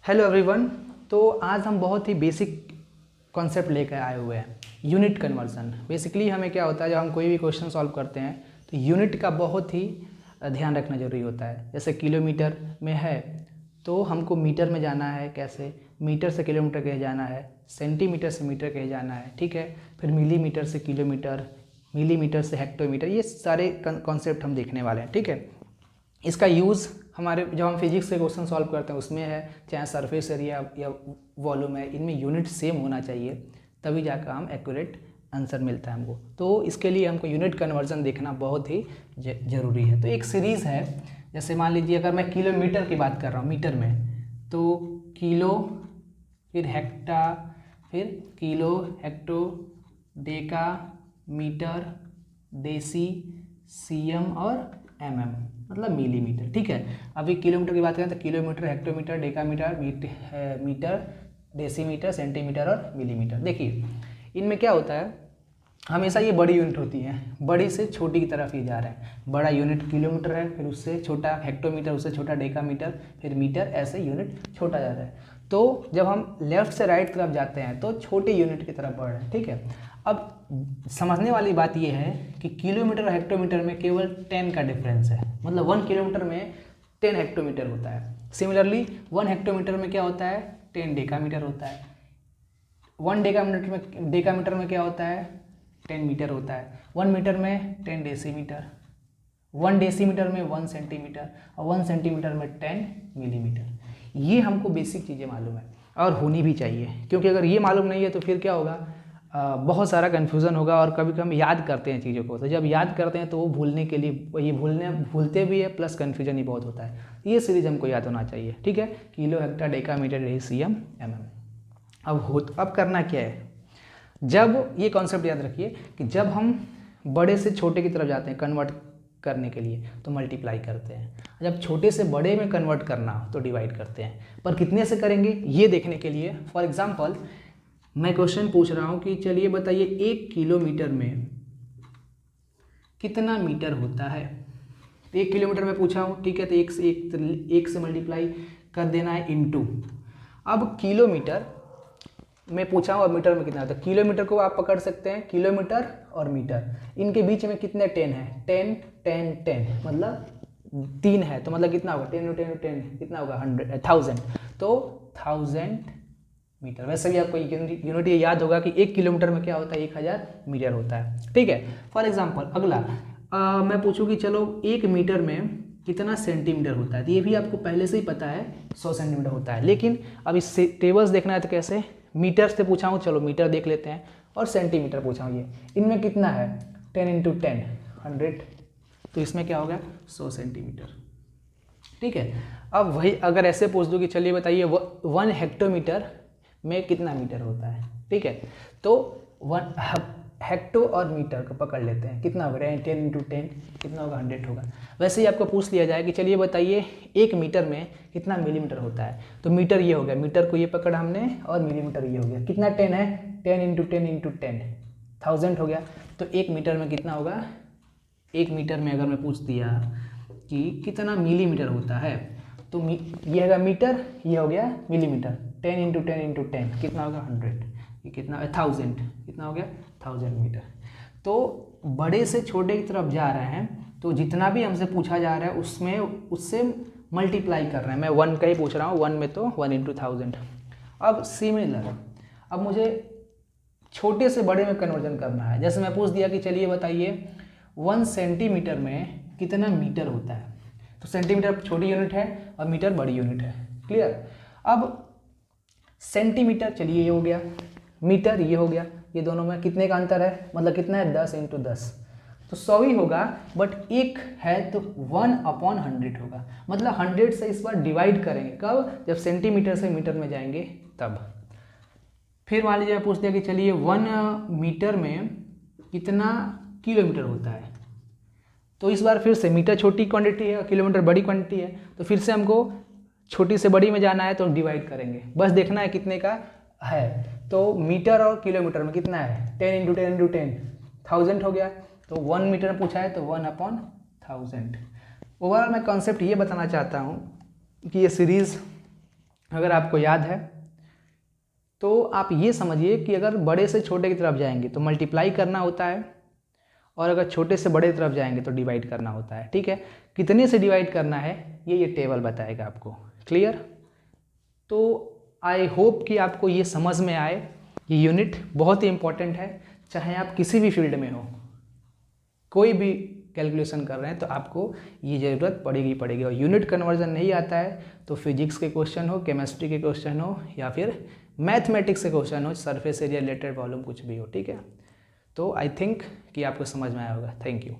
Hello everyone. तो आज हम बहुत ही बेसिक कॉन्सेप्ट लेकर आए हुए हैं, यूनिट कन्वर्जन। बेसिकली हमें क्या होता है, जब हम कोई भी क्वेश्चन सॉल्व करते हैं तो यूनिट का बहुत ही ध्यान रखना जरूरी होता है। जैसे किलोमीटर में है तो हमको मीटर में जाना है, कैसे मीटर से किलोमीटर कहे जाना है, सेंटीमीटर से मीटर कहे जाना है, ठीक है। फिर मिलीमीटर से किलोमीटर, मिलीमीटर से हेक्टोमीटर, ये सारे कॉन्सेप्ट हम देखने वाले हैं, ठीक है। इसका यूज़ हमारे जब हम फिजिक्स से क्वेश्चन सॉल्व करते हैं उसमें है, चाहे सरफेस एरिया या वॉल्यूम है, इनमें यूनिट सेम होना चाहिए, तभी जाकर हम एक्यूरेट आंसर मिलता है हमको। तो इसके लिए हमको यूनिट कन्वर्जन देखना बहुत ही ज़रूरी है। तो एक सीरीज़ है, जैसे मान लीजिए अगर मैं किलोमीटर की बात कर रहा हूँ मीटर में, तो किलो, फिर हेक्टा, फिर kilo, hecto, deca, metre, deci, CM और एमएम, मतलब मिलीमीटर, ठीक है। अभी किलोमीटर की बात करें तो kilometre, hectometre, decametre, metre, decimetre, centimetre और मिलीमीटर। देखिए इनमें क्या होता है, हमेशा ये बड़ी यूनिट होती है, बड़ी से छोटी की तरफ ये जा रहा है। बड़ा यूनिट किलोमीटर है, फिर उससे छोटा हेक्टोमीटर, उससे छोटा डेकामीटर, फिर मीटर, ऐसे यूनिट छोटा जा रहा है। तो जब हम लेफ्ट से राइट तरफ जाते हैं तो छोटी यूनिट की तरफ बढ़ रहे हैं, ठीक है। अब समझने वाली बात यह है कि किलोमीटर और हेक्टोमीटर में केवल 10 का डिफरेंस है, मतलब 1 किलोमीटर में 10 हेक्टोमीटर होता है। सिमिलरली 1 हेक्टोमीटर में क्या होता है, 10 डेकामीटर होता है। 1 डेकामीटर में क्या होता है, 10 मीटर होता है। 1 मीटर में 10 डेसीमीटर, 1 डेसीमीटर में 1 सेंटीमीटर, और 1 सेंटीमीटर में 10 मिलीमीटर। ये हमको बेसिक चीज़ें मालूम है और होनी भी चाहिए, क्योंकि अगर ये मालूम नहीं है तो फिर क्या होगा, बहुत सारा कन्फ्यूज़न होगा। और कभी कभी हम याद करते हैं चीज़ों को, तो जब याद करते हैं तो वो भूलने के लिए, ये भूलते भी है, प्लस कन्फ्यूजन ही बहुत होता है। ये सीरीज हमको याद होना चाहिए, ठीक है। किलो, हेक्टर, डेकामीटर, डेसीएम, एमएम। अब करना क्या है, जब ये कॉन्सेप्ट याद रखिए कि जब हम बड़े से छोटे की तरफ जाते हैं कन्वर्ट करने के लिए तो मल्टीप्लाई करते हैं, जब छोटे से बड़े में कन्वर्ट करना हो तो डिवाइड करते हैं। पर कितने से करेंगे ये देखने के लिए, फॉर एग्जांपल मैं क्वेश्चन पूछ रहा हूँ कि चलिए बताइए 1 किलोमीटर में कितना मीटर होता है। 1 किलोमीटर में पूछा हूँ, ठीक है। तो एक से मल्टीप्लाई कर देना है इनटू। अब किलोमीटर में पूछा हूँ और मीटर में कितना होता है। किलोमीटर को आप पकड़ सकते हैं, किलोमीटर और मीटर, इनके बीच में कितने 10 है, 10 10 10, मतलब 3 है, तो मतलब कितना होगा, 10 10 10 कितना होगा, 1000। तो 1000 मीटर। वैसे भी आपको यूनिट ये याद होगा कि 1 किलोमीटर में क्या होता है, 1000 मीटर होता है, ठीक है। फॉर एग्जाम्पल अगला मैं पूछूँ कि चलो 1 मीटर में कितना सेंटीमीटर होता है, तो ये भी आपको पहले से ही पता है 100 सेंटीमीटर होता है। लेकिन अब इस टेबल्स देखना है तो कैसे, मीटर से पूछा हूँ, चलो मीटर देख लेते हैं, और सेंटीमीटर पूछा हूँ, ये इनमें कितना है, 10 इंटू 10 100, तो इसमें क्या हो गया 100 सेंटीमीटर, ठीक है। अब वही अगर ऐसे पूछ दूँ कि चलिए बताइए 1 हेक्टोमीटर में कितना मीटर होता है, ठीक है। तो 1 हेक्टो और मीटर को पकड़ लेते हैं, कितना होगा 10 इंटू 10 कितना होगा, 100 होगा। वैसे ही आपको पूछ लिया जाए कि चलिए बताइए 1 मीटर में कितना मिलीमीटर होता है, तो मीटर ये हो गया, मीटर को ये पकड़ा हमने, और मिलीमीटर ये हो गया, कितना 10 है, 10 इंटू 10 इंटू 10 1000 हो गया। तो 1 मीटर में कितना होगा, 1 मीटर में अगर मैं पूछ दिया कि कितना मिलीमीटर होता है, तो ये होगा मीटर, ये हो गया मिलीमीटर, 10 इंटू 10 इंटू 10 कितना होगा 100, ये कितना 1000, कितना हो गया 1000 मीटर। तो बड़े से छोटे की तरफ जा रहे हैं तो जितना भी हमसे पूछा जा रहा है उसमें उससे मल्टीप्लाई कर रहे हैं। मैं 1 का ही पूछ रहा हूँ, 1 में तो 1 इंटू 1000। अब सिमिलर, अब मुझे छोटे से बड़े में कन्वर्जन करना है। जैसे मैं पूछ दिया कि चलिए बताइए 1 सेंटीमीटर में कितना मीटर होता है, तो सेंटीमीटर छोटी यूनिट है और मीटर बड़ी यूनिट है, क्लियर। अब सेंटीमीटर चलिए ये हो गया, मीटर ये हो गया, ये दोनों में कितने का अंतर है, मतलब कितना है 10 इंटू 10, तो 100 ही होगा। बट एक है तो 1/100 होगा, मतलब 100 से इस बार डिवाइड करेंगे, कब, जब सेंटीमीटर से मीटर में जाएंगे तब। फिर मान लीजिए पूछ दिया कि चलिए 1 मीटर में कितना किलोमीटर होता है, तो इस बार फिर से मीटर छोटी क्वांटिटी है और किलोमीटर बड़ी क्वांटिटी है, तो फिर से हमको छोटी से बड़ी में जाना है तो डिवाइड करेंगे, बस देखना है कितने का है। तो मीटर और किलोमीटर में कितना है, 10 इंटू 10 इंटू 10 1000 हो गया। तो 1 मीटर में पूछा है तो 1/1000। ओवरऑल मैं कॉन्सेप्ट ये बताना चाहता हूँ कि ये सीरीज़ अगर आपको याद है तो आप ये समझिए कि अगर बड़े से छोटे की तरफ जाएंगे तो मल्टीप्लाई करना होता है, और अगर छोटे से बड़े की तरफ जाएंगे तो डिवाइड करना होता है। ठीक है, कितने से डिवाइड करना है ये टेबल बताएगा आपको। क्लियर? तो आई होप कि आपको ये समझ में आए। ये यूनिट बहुत ही इंपॉर्टेंट है, चाहे आप किसी भी फील्ड में हो, कोई भी कैलकुलेशन कर रहे हैं तो आपको ये ज़रूरत पड़ेगी। और यूनिट कन्वर्जन नहीं आता है तो फिजिक्स के क्वेश्चन हो, केमिस्ट्री के क्वेश्चन हो, या फिर मैथमेटिक्स के क्वेश्चन हो, सरफेस एरिया रिलेटेड प्रॉब्लम कुछ भी हो। ठीक है, तो आई थिंक कि आपको समझ में आया होगा। Thank you.